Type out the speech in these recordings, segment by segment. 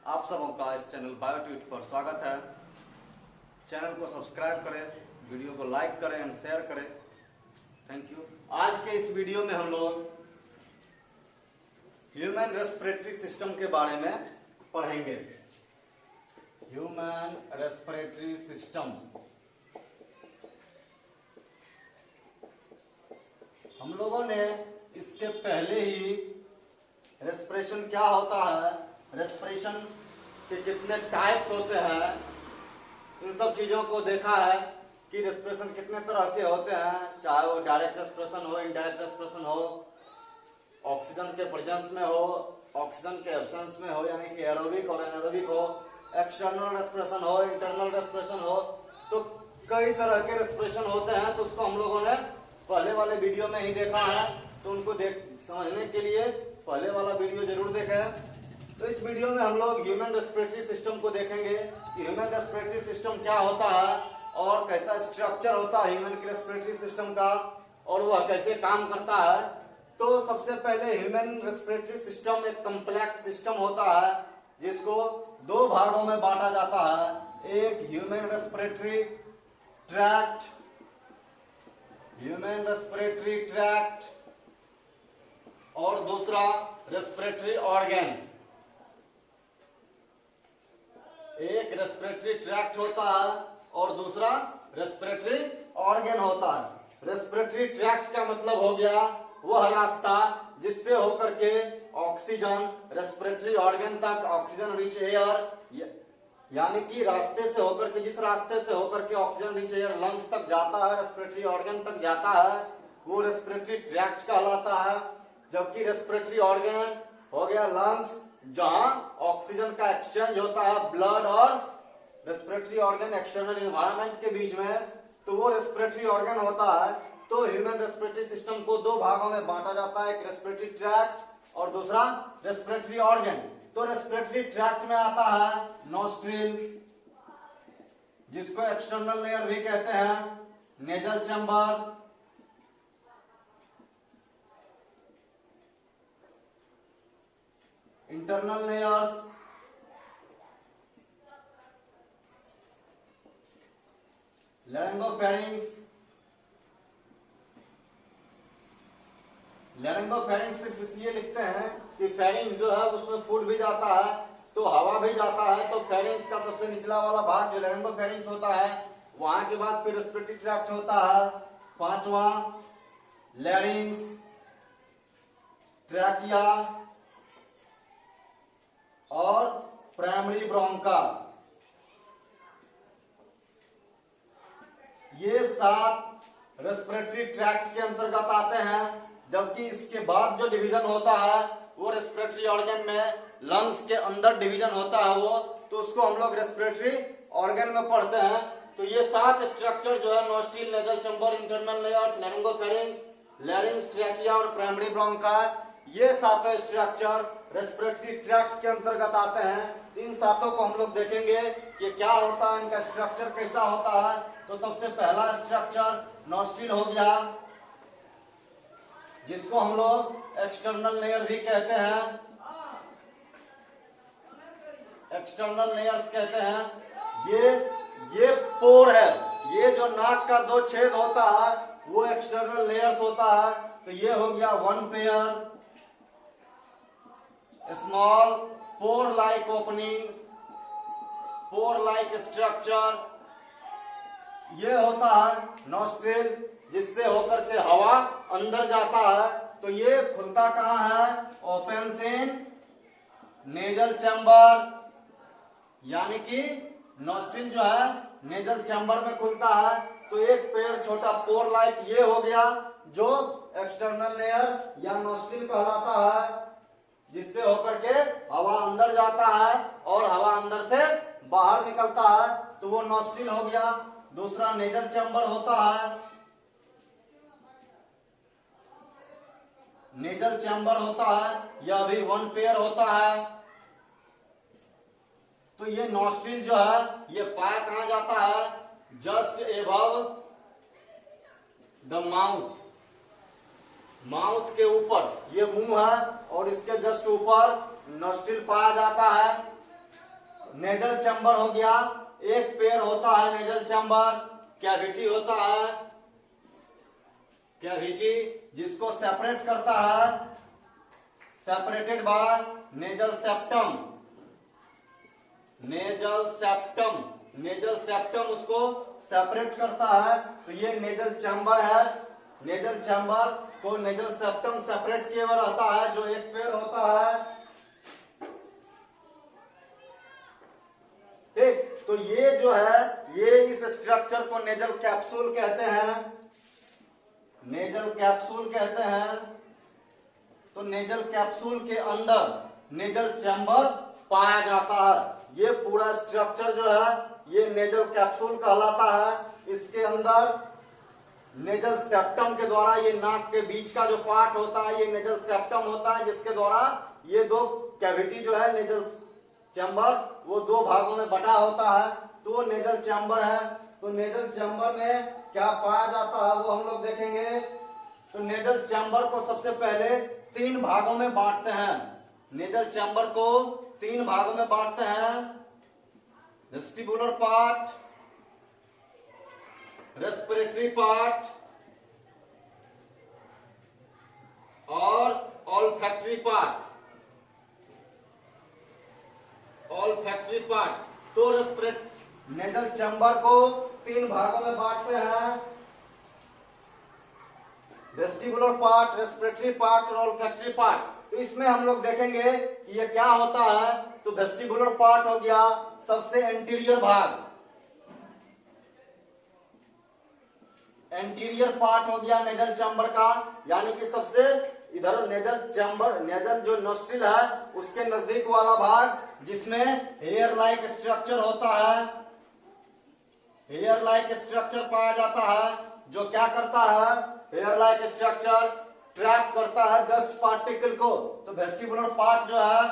आप सबों का इस चैनल बायोट्यूट पर स्वागत है। चैनल को सब्सक्राइब करें, वीडियो को लाइक करें एंड शेयर करें। Thank you. आज के इस वीडियो में हम लोग ह्यूमन रेस्पिरेटरी सिस्टम के बारे में पढ़ेंगे। ह्यूमन रेस्पिरेटरी सिस्टम हम लोगों ने इसके पहले ही रेस्पिरेशन क्या होता है, रेस्पिरेशन के कितने टाइप्स होते हैं, इन सब चीजों को देखा है कि रेस्पिरेशन कितने तरह के होते हैं, चाहे वो डायरेक्ट रेस्पिरेशन हो, इनडायरेक्ट रेस्पिरेशन हो, ऑक्सीजन के प्रेजेंस में हो, ऑक्सीजन के एब्सेंस में हो, यानी कि एरोबिक और एनारोबिक हो, एक्सटर्नल रेस्पिरेशन हो, इंटरनल रेस्पिरेशन हो, तो कई तरह के रेस्पिरेशन होते हैं। तो उसको हम लोगों ने पहले वाले वीडियो में ही देखा है, तो उनको समझने के लिए पहले वाला वीडियो जरूर देखें। तो इस वीडियो में हम लोग ह्यूमन रेस्पिरेटरी सिस्टम को देखेंगे कि ह्यूमन रेस्पिरेटरी सिस्टम क्या होता है और कैसा स्ट्रक्चर होता है ह्यूमन रेस्पिरेटरी सिस्टम का और वह कैसे काम करता है। तो सबसे पहले ह्यूमन रेस्पिरेटरी सिस्टम एक कॉम्प्लेक्स सिस्टम होता है जिसको दो भागों में बांटा जाता है। एक human respiratory tract, human respiratory tract, और दूसरा रेस्पिरेटरी ऑर्गन। एक रेस्पिरेटरी ट्रैक्ट होता है और दूसरा रेस्पिरेटरी ऑर्गन होता है। रेस्पिरेटरी ट्रैक्ट का मतलब हो गया वह रास्ता जिससे होकर के ऑक्सीजन रेस्पिरेटरी ऑर्गन तक, ऑक्सीजन रिच एयर, यानी कि रास्ते से होकर के, जिस रास्ते से होकर के ऑक्सीजन रिच एयर लंग्स तक जाता है, रेस्पिरेटरी ऑर्गन तक जाता है, वो रेस्पिरेटरी ट्रैक्ट कहलाता है। जबकि रेस्पिरेटरी ऑर्गन हो गया लंग्स, जहां ऑक्सीजन का एक्सचेंज होता है ब्लड और रेस्पिरेटरी ऑर्गन एक्सटर्नल एनवायरनमेंट के बीच में, तो वो रेस्पिरेटरी ऑर्गन होता है। तो ह्यूमन रेस्पिरेटरी सिस्टम को दो भागों में बांटा जाता है, एक रेस्पिरेटरी ट्रैक्ट और दूसरा रेस्पिरेटरी ऑर्गन। तो रेस्पिरेटरी ट्रैक्ट में आता है नोस्ट्रिल, जिसको एक्सटर्नल लेयर भी कहते हैं, नेजल चैम्बर, इंटरनल लेयर्स, लैरिंगोफेरिंक्स। लैरिंगोफेरिंक्स सिर्फ इसलिए लिखते हैं कि फेरिंक्स जो है उसमें फूड भी जाता है तो हवा भी जाता है, तो फेरिंक्स का सबसे निचला वाला भाग जो लैरिंगोफेरिंक्स होता है, वहां के बाद फिर रेस्पिरेटरी ट्रैक्ट होता है। पांचवा लैरिंग्स, ट्रैकिया और प्राइमरी ब्रोंका। ये 7 रेस्पिरेटरी ट्रैक्ट के अंतर्गत आते हैं। जबकि इसके बाद जो डिवीजन होता है वो रेस्पिरेटरी ऑर्गन में लंग्स के अंदर डिवीजन होता है वो, तो उसको हम लोग रेस्पिरेटरी ऑर्गन में पढ़ते हैं। तो ये 7 स्ट्रक्चर जो है nostril, nasal chamber, internal layers, laryngopharynx, larynx, trachea और प्राइमरी ब्रोंका, ये 7 स्ट्रक्चर रेस्पिरेटरी ट्रैक्ट के अंतर्गत आते हैं। इन 7 को हम लोग देखेंगे कि क्या होता है, इनका स्ट्रक्चर कैसा होता है। तो सबसे पहला स्ट्रक्चर नोस्ट्रिल हो गया, जिसको हम लोग एक्सटर्नल लेयर भी कहते हैं, एक्सटर्नल लेयर्स कहते हैं। ये पोर है, ये जो नाक का 2 छेद होता है वो एक्सटर्नल लेयर्स होता है। तो ये हो गया one pair, small pore like opening, pore like structure. ये होता है नोस्ट्रिल, जिससे होकर के हवा अंदर जाता है। तो ये खुलता कहाँ है, ओपन इन नेजल चैम्बर, यानी कि नोस्ट्रिल जो है नेजल चैम्बर में खुलता है। तो एक पेड़ छोटा पोर लाइक ये हो गया जो एक्सटर्नल लेयर या नोस्ट्रिल कहलाता है, जिससे होकर के हवा अंदर जाता है और हवा अंदर से बाहर निकलता है, तो वो नोस्ट्रिल हो गया। दूसरा नेजल चैम्बर होता है, नेजल चैम्बर होता है, यह भी वन पेयर होता है। तो ये नोस्ट्रिल जो है ये पाया कहां जाता है, just above the mouth, mouth के ऊपर, ये मुंह है और इसके जस्ट ऊपर नोस्ट्रिल पाया जाता है। नेजल चैम्बर हो गया, एक पेयर होता है नेजल चैम्बर, कैविटी होता है, कैविटी जिसको सेपरेट करता है, separated by nasal septum, nasal septum, nasal septum उसको सेपरेट करता है। तो ये नेजल चैम्बर है, नेजल चैम्बर को नेजल सेप्टम सेपरेट किए हुए रहता है, जो एक पेयर होता है। ठीक, तो ये जो है, ये इस स्ट्रक्चर को नेजल कैप्सूल कहते हैं, नेजल कैप्सूल कहते हैं। तो नेजल कैप्सूल के अंदर नेजल चैम्बर पाया जाता है। ये पूरा स्ट्रक्चर जो है ये नेजल कैप्सूल कहलाता है। इसके अंदर नेजल सेप्टम के द्वारा, ये नाक के बीच का जो पार्ट होता है ये नेजल सेप्टम होता है, जिसके द्वारा ये दो कैविटी जो है नेजल चैम्बर वो दो भागों में बटा होता है। तो वो नेजल चैम्बर है। तो नेजल चैम्बर में क्या पाया जाता है वो हम लोग देखेंगे। तो नेजल चैम्बर को सबसे पहले 3 भागों में बांटते हैं। नेजल चैम्बर को 3 भागों में बांटते हैं, वेस्टिबुलर पार्ट, रेस्पिरेटरी पार्ट और ऑल्फैक्टरी पार्ट, ऑल्फैक्टरी पार्ट। तो नेजल चैम्बर को 3 भागों में बांटते हैं, वेस्टिबुलर पार्ट, रेस्पिरेटरी पार्ट और ऑल्फैक्टरी पार्ट। तो इसमें हम लोग देखेंगे कि ये क्या होता है। तो वेस्टिबुलर पार्ट हो गया सबसे एंटीरियर भाग, एंटीरियर पार्ट हो गया नेजल चैम्बर का, यानी कि सबसे इधर नेजल चैम्बर, नेजल जो नोस्ट्रिल है उसके नजदीक वाला भाग, जिसमें हेयर लाइक स्ट्रक्चर होता है, हेयर लाइक स्ट्रक्चर पाया जाता है, जो क्या करता है, हेयर लाइक स्ट्रक्चर ट्रैप करता है डस्ट पार्टिकल को। तो वेस्टिबुलर पार्ट जो है,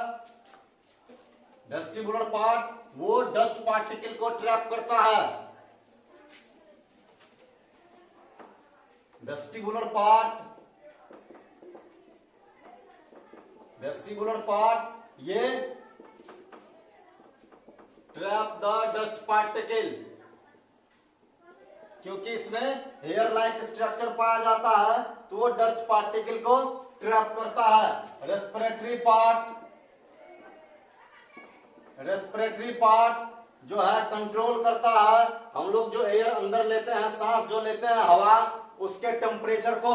वेस्टिबुलर पार्ट वो डस्ट पार्टिकल को ट्रैप करता है। वेस्टिबुलर पार्ट, वेस्टिबुलर पार्ट ये ट्रैप द डस्ट पार्टिकल, क्योंकि इसमें हेयर लाइक स्ट्रक्चर पाया जाता है तो वो डस्ट पार्टिकल को ट्रैप करता है। रेस्पिरेटरी पार्ट, रेस्पिरेटरी पार्ट जो है कंट्रोल करता है, हम लोग जो एयर अंदर लेते हैं, सांस जो लेते हैं हवा, उसके टेम्परेचर को,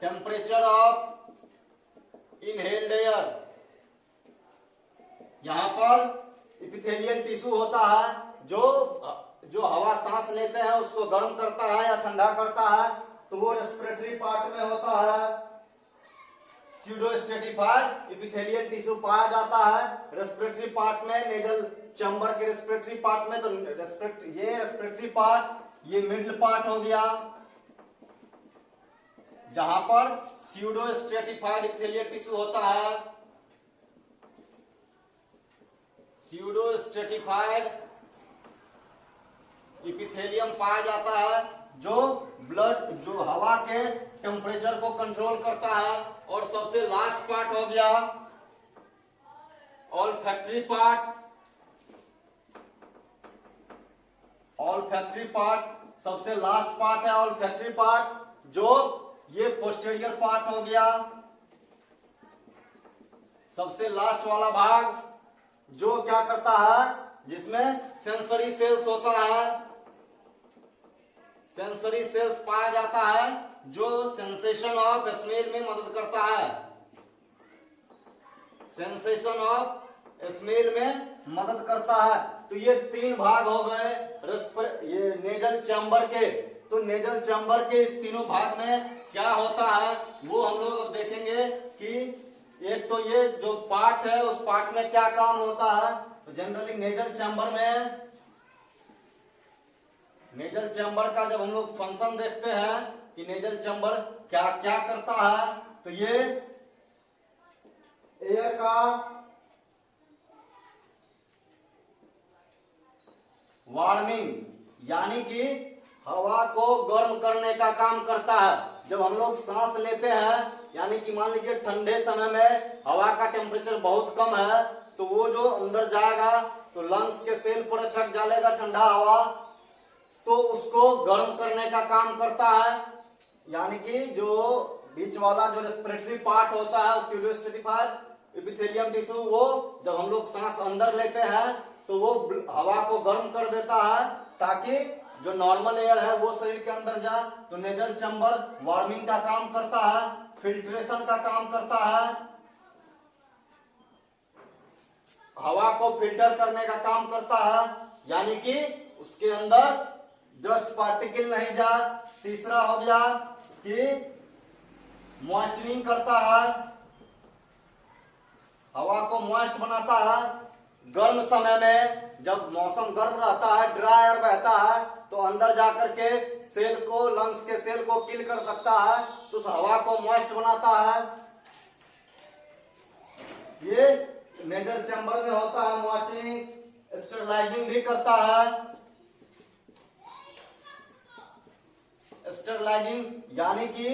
टेम्परेचर ऑफ इनहेल्ड एयर। यहां पर इपिथेलियल टिश्यू होता है जो हवा सांस लेते हैं उसको गर्म करता है या ठंडा करता है, तो वो रेस्पिरेटरी पार्ट में होता है। स्यूडोस्ट्रेटिफाइड इपिथेलियल टिश्यू पाया जाता है रेस्पिरेटरी पार्ट में, नेजल चैम्बर के रेस्पिरेटरी पार्ट में। तो ये रेस्पिरेटरी पार्ट ये मिडिल पार्ट हो गया, जहां पर स्यूडोस्ट्रेटिफाइड इपिथेलियल टिश्यू होता है। स्यूडोस्ट्रेटिफाइड इपिथेलियम पाया जाता है जो ब्लड, जो हवा के टेम्परेचर को कंट्रोल करता है। और सबसे लास्ट पार्ट हो गया ऑल्फैक्टरी पार्ट, ऑल्फैक्टरी पार्ट सबसे लास्ट पार्ट है ऑल्फैक्टरी पार्ट, जो ये पोस्टीरियर पार्ट हो गया, सबसे लास्ट वाला भाग, जो क्या करता है, जिसमें सेंसरी सेल्स होता है, सेंसरी सेल्स पाया जाता है जो सेंसेशन ऑफ स्मेल में मदद करता है, सेंसेशन ऑफ स्मेल में मदद करता है। तो ये 3 भाग हो गए ये नेजल चैम्बर के। तो नेजल चैम्बर के इस तीनों भाग में क्या होता है वो हम लोग अब देखेंगे कि एक तो ये जो पार्ट है उस पार्ट में क्या काम होता है। तो जनरली नेजल चैम्बर में, नेजल चैम्बर का जब हम लोग फंक्शन देखते हैं कि नेजल चैम्बर क्या क्या करता है, तो ये एयर का वार्मिंग यानी कि हवा को गर्म करने का काम करता है। जब हम लोग सांस लेते हैं यानी कि मान लीजिए ठंडे समय में हवा का टेम्परेचर बहुत कम है, तो वो जो अंदर जाएगा तो लंग्स के सेल पर इफेक्ट डालेगा ठंडा हवा, तो उसको गर्म करने का काम करता है। यानी कि जो बीच वाला जो रेस्पिरेटरी पार्ट होता है स्यूडोस्टेटिफाइड एपिथेलियम टिश्यू, वो जब हम लोग सांस अंदर लेते हैं तो वो हवा को गर्म कर देता है, ताकि जो नॉर्मल एयर है वो शरीर के अंदर जाए। तो नेजल चैम्बर वार्मिंग का काम करता है, फिल्ट्रेशन का काम करता है, हवा को फिल्टर करने का काम करता है, यानी कि उसके अंदर डस्ट पार्टिकल नहीं जाए। तीसरा हो गया कि मॉइस्चरिंग करता है, हवा को मॉइस्ट बनाता है। गर्म समय में जब मौसम गर्म रहता है, ड्राई एयर बहता है, तो अंदर जाकर के सेल को, लंग्स के सेल को किल कर सकता है, तो उस हवा को मॉइस्ट बनाता है। ये नेजल चैम्बर में होता है। मॉइस्चरिंग स्टेरलाइजिंग भी करता है। स्टेरलाइजिंग यानी कि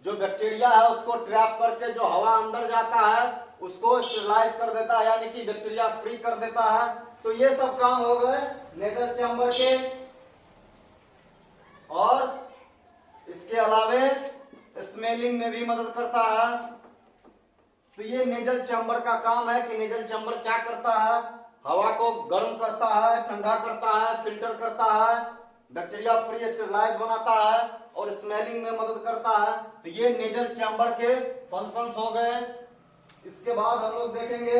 जो बैक्टीरिया है उसको ट्रैप करके जो हवा अंदर जाता है उसको स्टेरलाइज कर देता है, यानी कि बैक्टीरिया फ्री कर देता है। तो ये सब काम हो गए नेजल चैम्बर के। और इसके अलावे स्मेलिंग में भी मदद करता है। तो ये नेजल चैम्बर का काम है कि नेजल चैम्बर क्या करता है, हवा को गर्म करता है, ठंडा करता है, फिल्टर करता है, बैक्टीरिया फ्री स्टेरलाइज बनाता है और स्मेलिंग में मदद करता है। तो ये नेजल चैम्बर के फंक्शंस हो गए। इसके बाद हम लोग देखेंगे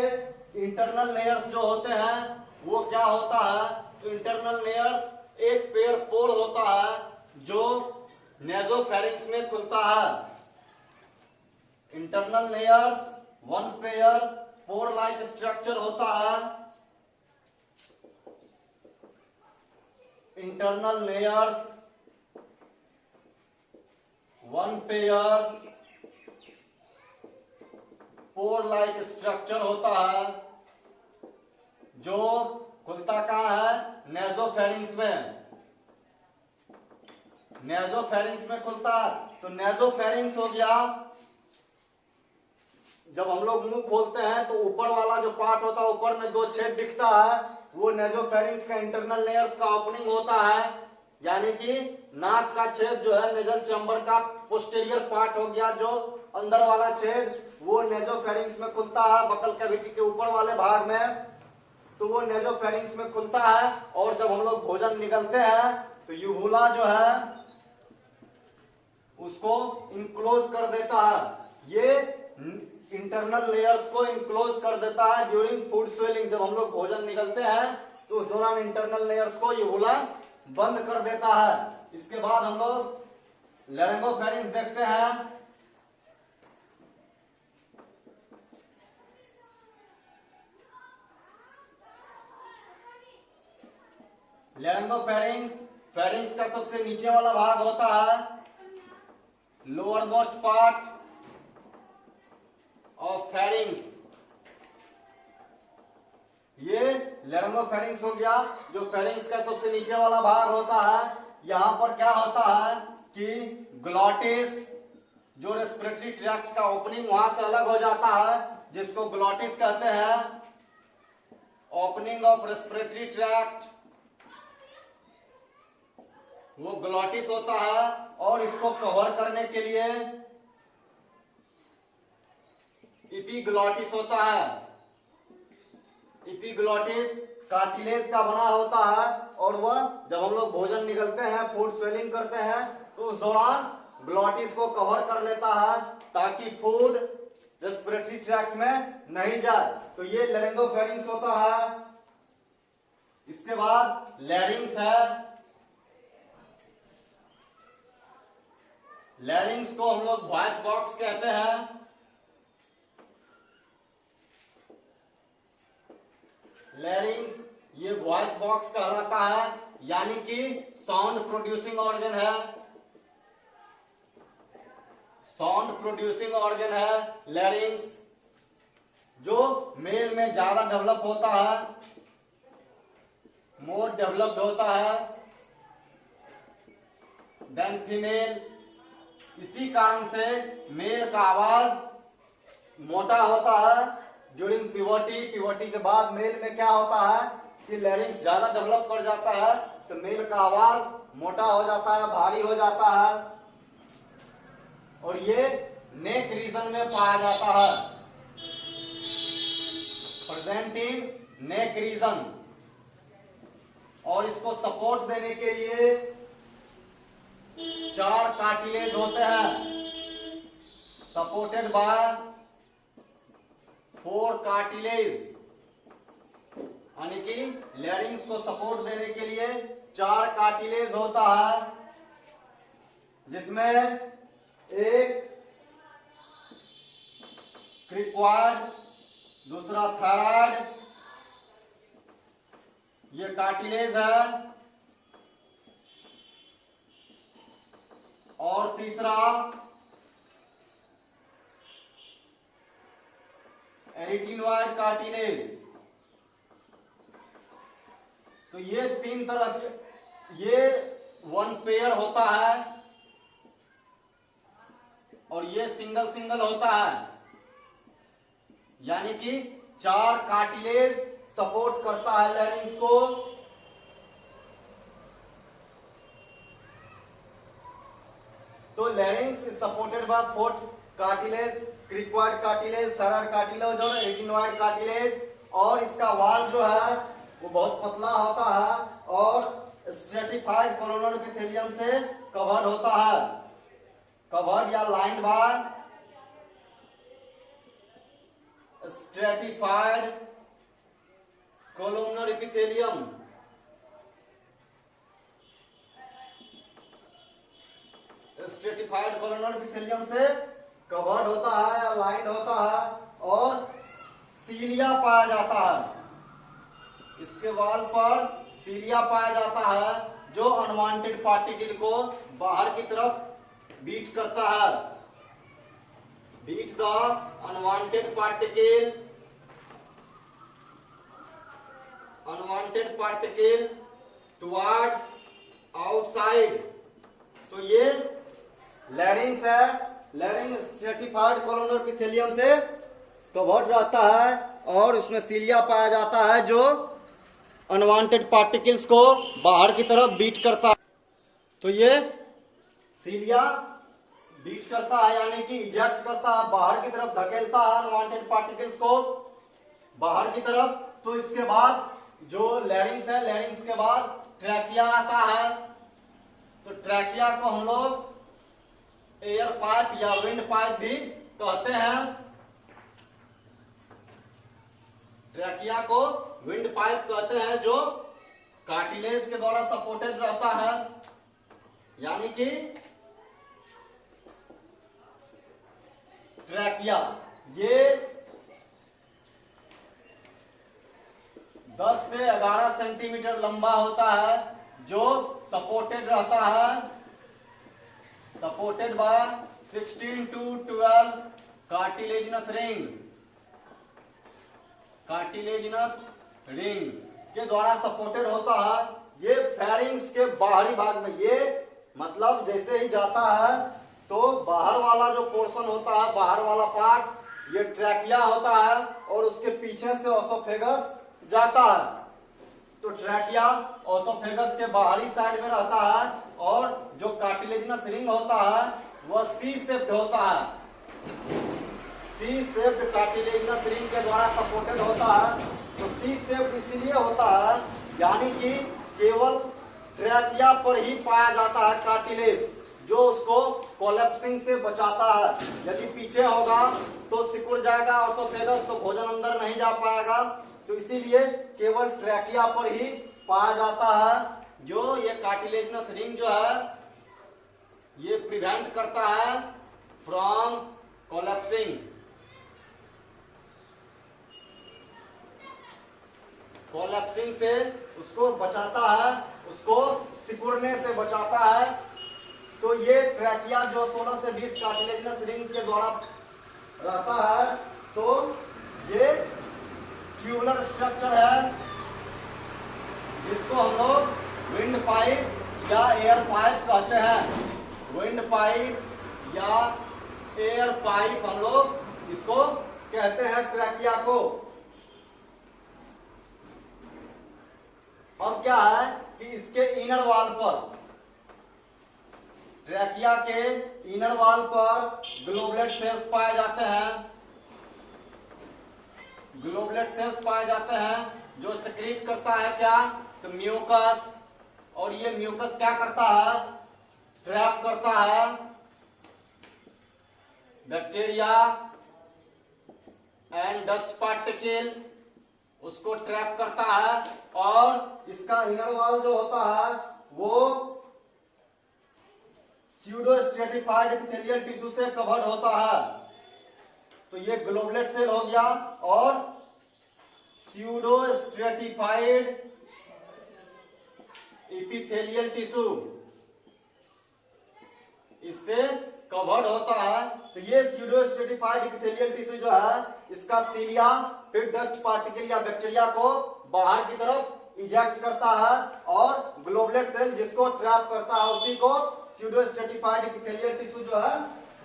इंटरनल लेयर्स जो होते हैं वो क्या होता है। तो इंटरनल लेयर्स एक पेयर पोर होता है जो नेजोफेरिंक्स में खुलता है। Internal layers one pair pore like structure होता है। Internal layers one pair pore like structure होता है जो खुलता कहाँ है, नेजोफेरिंक्स में। नेजोफेरिंक्स में खुलता है। तो नेजोफेरिंक्स हो गया, जब हम लोग मुंह खोलते हैं तो ऊपर वाला जो पार्ट होता है, ऊपर में दो छेद दिखता है, वो नेजोफेरिंक्स का इंटरनल लेयर्स का ओपनिंग होता है। यानी कि नाक का छेद जो है नेजल चैम्बर का पोस्टीरियर पार्ट हो गया, जो अंदर वाला छेद वो नेजोफेरिंक्स में खुलता है, बकल कैविटी के ऊपर वाले भाग में, तो वो नेजोफेरिंक्स में खुलता है। और जब हम लोग भोजन निगलते हैं तो यूवुला जो है उसको इनक्लोज कर देता है। ये इंटरनल लेयर्स को इनक्लोज कर देता है ड्यूरिंग फूड स्वेलिंग। जब हम लोग भोजन निगलते हैं तो उस दौरान इंटरनल लेयर्स को यूवुला बंद कर देता है। इसके बाद हम लोग लैरिंगोफेरिंक्स देखते हैं। लैरिंगोफेरिंक्स फेरिंक्स का सबसे नीचे वाला भाग होता है, lower most part of pharynx. ये लैरिंगोफेरिंक्स हो गया, जो फेरिंक्स का सबसे नीचे वाला भाग होता है। यहां पर क्या होता है कि ग्लॉटिस, जो रेस्पिरेटरी ट्रैक्ट का ओपनिंग वहां से अलग हो जाता है, जिसको ग्लॉटिस कहते हैं। ओपनिंग ऑफ रेस्पिरेटरी ट्रैक्ट वो ग्लॉटिस होता है। और इसको कवर करने के लिए इपीग्लॉटिस होता है। इपीग्लॉटिस कार्टिलेज का बना होता है, और वह जब हम लोग भोजन निगलते हैं, फूड स्वेलिंग करते हैं, तो उस दौरान ग्लॉटिस को कवर कर लेता है ताकि फूड रेस्पिरेटरी ट्रैक्ट में नहीं जाए। तो ये लैरिंगोफेरिंक्स होता है। इसके बाद लैरिंग्स है। लैरिंग्स को हम लोग वॉइस बॉक्स कहते हैं। लैरिंग्स ये वॉइस बॉक्स कहलाता है, यानी कि साउंड प्रोड्यूसिंग ऑर्गन है। साउंड प्रोड्यूसिंग ऑर्गन है लैरिंग्स, जो मेल में ज्यादा डेवलप होता है, मोर डेवलप्ड होता है देन फीमेल। इसी कारण से मेल का आवाज मोटा होता है ड्यूरिंग प्यूबर्टी। प्यूबर्टी के बाद मेल में क्या होता है कि लैरिंग्स ज्यादा डेवलप कर जाता है, तो मेल का आवाज मोटा हो जाता है, भारी हो जाता है, और ये नेक रीजन में पाया जाता है, प्रेजेंट इन नेक रीजन। और इसको सपोर्ट देने के लिए 4 कार्टिलेज होते हैं, सपोर्टेड बाय 4 कार्टिलेज, यानी कि लैरिंग्स को सपोर्ट देने के लिए 4 कार्टिलेज होता है, जिसमें एक क्रिक्वाड, दूसरा थायराइड, ये कार्टिलेज है, और तीसरा एरिटिनोइड कार्टिलेज। तो ये 3 तरह के, ये 1 पेयर होता है और ये सिंगल सिंगल होता है, यानी कि 4 कार्टिलेज सपोर्ट करता है लैरिंग्स को। तो larynx is supported by 4 cartilage, cricoid cartilage, thyroid cartilage और एरिटिनोइड कार्टिलेज। और इसका वाल जो है वो बहुत पतला होता है और स्ट्रेटिफाइड कोलोनल एपिथेलियम से कवर्ड होता है, कवर्ड या lined by stratified columnar epithelium. Stratified columnar epithelium से कवर्ड होता है, लाइंड होता है, और सीलिया पाया जाता है। इसके वाल पर सीलिया पाया जाता है जो अनवांटेड पार्टिकल को बाहर की तरफ बीट करता है, beat the unwanted particle towards outside. तो ये लैरिंग्स है, लैरिंग स्ट्रेटिफाइड कोलोनल एपिथेलियम से कवर्ड रहता है और उसमें सीलिया पाया जाता है जो अनवांटेड पार्टिकल्स को बाहर की तरफ बीट करता है। तो ये सीलिया बीट करता है, यानी कि इजेक्ट करता है, बाहर की तरफ धकेलता है अनवांटेड पार्टिकल्स को बाहर की तरफ। तो इसके बाद जो लैरिंग्स है, लैरिंग्स के बाद ट्रैकिया आता है। तो ट्रैकिया को हम लोग एयर पाइप या विंड पाइप भी कहते हैं। ट्रैकिया को विंड पाइप कहते हैं, जो कार्टिलेज के द्वारा सपोर्टेड रहता है, यानी कि ट्रैकिया ये 10 से 11 सेंटीमीटर लंबा होता है, जो सपोर्टेड रहता है, supported by 16 to 12 cartilaginous ring, cartilaginous ring के द्वारा सपोर्टेड होता है। ये फेरिंग्स के बाहरी भाग में, ये मतलब जैसे ही जाता है तो बाहर वाला जो पोर्शन होता है, बाहर वाला पार्ट, ये ट्रैकिया होता है और उसके पीछे से ओसोफेगस जाता है। तो ट्रैकिया ओसोफेगस के बाहरी साइड में रहता है और जो कार्टिलेजिनस रिंग होता है वह सी शेप्ड होता है, सी शेप्ड कार्टिलेजिनस रिंग के द्वारा सपोर्टेड होता है। तो सी शेप्ड इसलिए होता है यानी कि केवल ट्रैकिया पर ही पाया जाता है कार्टिलेज, जो उसको कोलैप्सिंग से बचाता है। यदि पीछे होगा तो सिकुड़ जाएगा ओसोफेगस, तो भोजन अंदर नहीं जा पाएगा। तो इसीलिए केवल ट्रैकिया पर ही पाया जाता है, जो ये कार्टिलेजिनस रिंग जो है ये प्रिवेंट करता है फ्रॉम कोलैप्सिंग, कोलैप्सिंग से उसको बचाता है, उसको सिकुड़ने से बचाता है। तो ये ट्रैकिया जो 16 से 20 कार्टिलेजिनस रिंग के द्वारा रहता है, तो ये ट्यूबुलर स्ट्रक्चर है, जिसको हम लोग विंड पाइप या एयर पाइप कहते हैं। विंड पाइप या एयर पाइप हम लोग इसको कहते हैं, ट्रैकिया को। अब क्या है कि इसके इनर वाल पर, ट्रैकिया के इनर वाल पर ग्लोबुलेट सेल्स पाए जाते हैं। ग्लोबुलेट सेल्स पाए जाते हैं जो सिक्रीट करता है क्या, तो म्यूकस। और ये म्यूकस क्या करता है, ट्रैप करता है बैक्टीरिया एंड डस्ट पार्टिकल, उसको ट्रैप करता है। और इसका इनर वॉल जो होता है वो स्यूडो स्ट्रेटिफाइड एपिथेलियल टिश्यू से कवर्ड होता है। तो ये ग्लोबुलेट सेल हो गया और स्यूडो स्ट्रेटिफाइड एपिथेलियल टिश्यू इससे कवर्ड होता है। तो ये स्यूडो स्ट्रेटिफाइड एपिथेलियल टिश्यू जो है, इसका सीलिया फिर डस्ट पार्टिकल या बैक्टीरिया को बाहर की तरफ इजेक्ट करता है और ग्लोबुलेट सेल जिसको ट्रैप करता है उसी को स्यूडो स्ट्रेटिफाइड एपिथेलियल टिश्यू जो है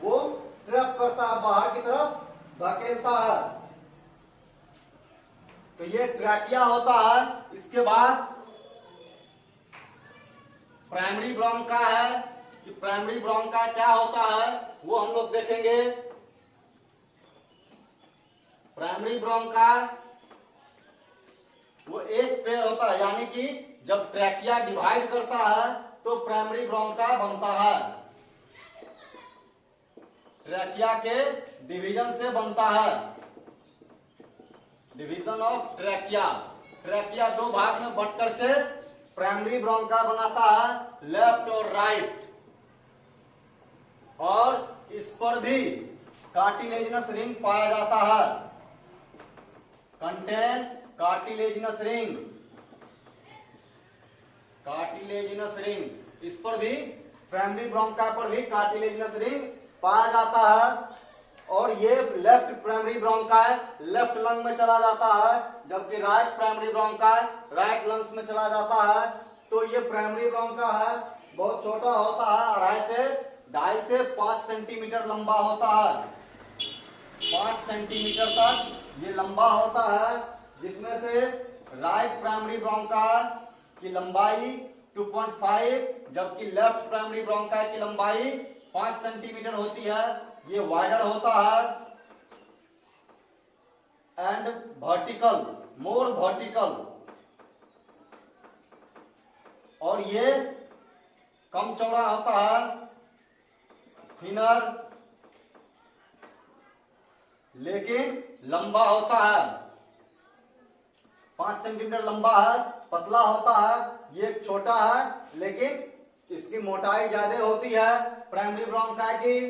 वो ट्रैप करता है, बाहर की तरफ धकेलता है। तो ये ट्रैकिया होता है। इसके बाद प्राइमरी ब्रोंका है कि प्राइमरी ब्रोंका क्या होता है वो हम लोग देखेंगे। प्राइमरी ब्रोंका वो एक पेड़ होता है, यानी कि जब ट्रैकिया डिवाइड करता है तो प्राइमरी ब्रोंका बनता है। ट्रैकिया के डिवीजन से बनता है, डिवीजन ऑफ ट्रैकिया। ट्रैकिया दो भाग में बंट करके प्राइमरी ब्रोंका बनाता है, लेफ्ट और राइट। और इस पर भी कार्टिलेजिनस रिंग पाया जाता है, contain cartilaginous ring, cartilaginous ring. इस पर भी प्राइमरी ब्रोंका पर भी कार्टिलेजिनस रिंग पाया जाता है। और ये लेफ्ट प्राइमरी ब्रोंका लेफ्ट लंग में चला जाता है, जबकि राइट प्राइमरी ब्रोंका राइट लंग्स में चला जाता है। तो ये प्राइमरी ब्रोंका है, बहुत छोटा होता है, 2.5 से 5 सेंटीमीटर लंबा होता है। 5 सेंटीमीटर तक ये लंबा होता है, जिसमें से राइट प्राइमरी ब्रोंका की लंबाई 2.5, जबकि लेफ्ट प्राइमरी ब्रोंका की लंबाई 5 सेंटीमीटर होती है। ये वाइडर होता है एंड वर्टिकल, मोर वर्टिकल। और ये कम चौड़ा होता है, थिनर, लेकिन लंबा होता है। 5 सेंटीमीटर लंबा है, पतला होता है। ये छोटा है लेकिन इसकी मोटाई ज्यादा होती है प्राइमरी ब्रोंका की।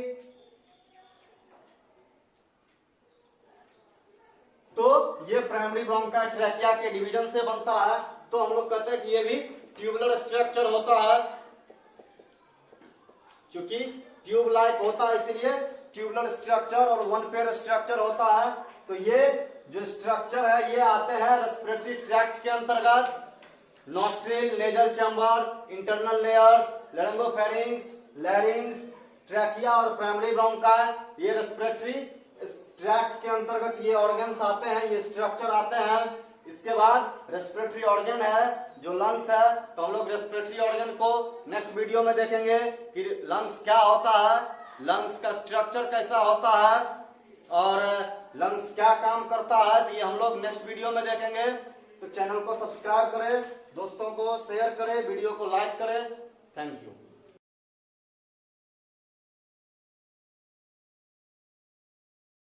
तो ये प्राइमरी ब्रोंका ट्रैकिया के डिवीजन से बनता है। तो हम लोग कहते हैं कि ये भी ट्यूबुलर स्ट्रक्चर होता है, क्योंकि ट्यूब लाइक होता है इसलिए ट्यूबुलर स्ट्रक्चर और वन पेयर स्ट्रक्चर होता है। तो ये जो स्ट्रक्चर है ये आते हैं रेस्पिरेटरी ट्रैक्ट के अंतर्गत। Nostril, nasal chamber, internal layers, laryngopharynx, larynx, trachea और प्राइमरी ब्रोंका, ये रेस्पिरेटरी ट्रैक्ट के अंतर्गत ये ऑर्गन्स आते हैं, ये स्ट्रक्चर आते हैं। इसके बाद रेस्पिरेटरी ऑर्गन है जो लंग्स है। तो हम लोग रेस्पिरेटरी ऑर्गन को नेक्स्ट वीडियो में देखेंगे कि लंग्स क्या होता है, लंग्स का स्ट्रक्चर कैसा होता है और लंग्स क्या काम करता है। तो ये हम लोग नेक्स्ट वीडियो में देखेंगे। तो चैनल को सब्सक्राइब करें, दोस्तों को शेयर करें, वीडियो को लाइक करें। Thank you.